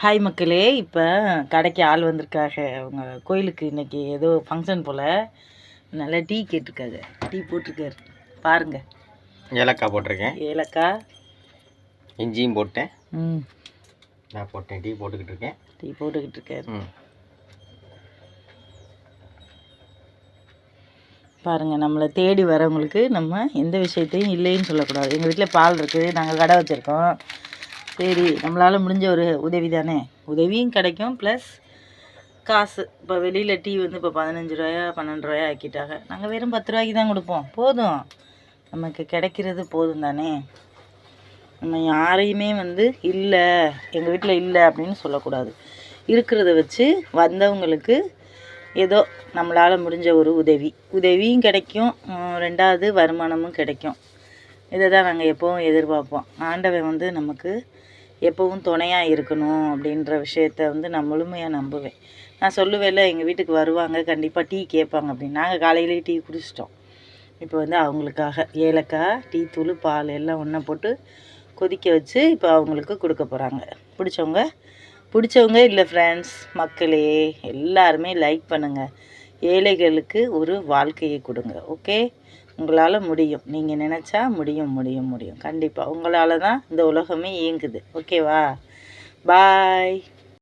Hi மக்களே, இப்போ கடைக்கு ஆள் வந்திருக்காங்க. அவங்க கோயிலுக்கு இன்றைக்கி ஏதோ ஃபங்க்ஷன் போல், நல்லா டீ கேட்டிருக்காங்க. டீ போட்டிருக்காரு பாருங்கள். ஏலக்காய் போட்டிருக்கேன், ஏலக்காய் இஞ்சியும் போட்டேன். நான் போட்டேன், டீ போட்டுக்கிட்டு இருக்கேன். பாருங்கள், நம்மளை தேடி வரவங்களுக்கு நம்ம எந்த விஷயத்தையும் இல்லைன்னு சொல்லக்கூடாது. எங்கள் வீட்டில் பால் இருக்குது, நாங்கள் கடை வச்சுருக்கோம். சரி, நம்மளால் முடிஞ்ச ஒரு உதவி தானே, உதவியும் கிடைக்கும் ப்ளஸ் காசு. இப்போ வெளியில் டீ வந்து இப்போ 15 ரூபாயா 12 ரூபாயா ஆக்கிட்டாங்க. நாங்கள் வெறும் 10 ரூபாய்க்கு தான் கொடுப்போம். போதும், நமக்கு கிடைக்கிறது போதும் தானே. நம்ம யாரையுமே வந்து இல்லை, எங்கள் வீட்டில் இல்லை அப்படின்னு சொல்லக்கூடாது. இருக்கிறத வச்சு வந்தவங்களுக்கு ஏதோ நம்மளால் முடிஞ்ச ஒரு உதவியும் கிடைக்கும், ரெண்டாவது வருமானமும் கிடைக்கும். இதை தான் நாங்கள் எப்போவும் எதிர்பார்ப்போம். ஆண்டவன் வந்து நமக்கு எப்போவும் துணையாக இருக்கணும் அப்படின்ற விஷயத்த வந்து நான் முழுமையாக நம்புவேன். நான் சொல்லுவேன்ல, எங்கள் வீட்டுக்கு வருவாங்க, கண்டிப்பாக டீ கேட்பாங்க அப்படின்னு. நாங்கள் காலையிலே டீ குடிச்சிட்டோம். இப்போ வந்து அவங்களுக்காக ஏலக்காய், டீ தூள், பால் எல்லாம் ஒன்றா போட்டு கொதிக்க வச்சு இப்போ அவங்களுக்கு கொடுக்க போகிறாங்க. பிடிச்சவங்க இல்லை ஃப்ரெண்ட்ஸ், மக்களே எல்லாருமே லைக் பண்ணுங்கள். ஏழைகளுக்கு ஒரு வாழ்க்கையை கொடுங்க. ஓகே, உங்களால் முடியும். நீங்கள் நினச்சா முடியும். கண்டிப்பாக உங்களால் தான் இந்த உலகமே இயங்குது. ஓகேவா? பாய்.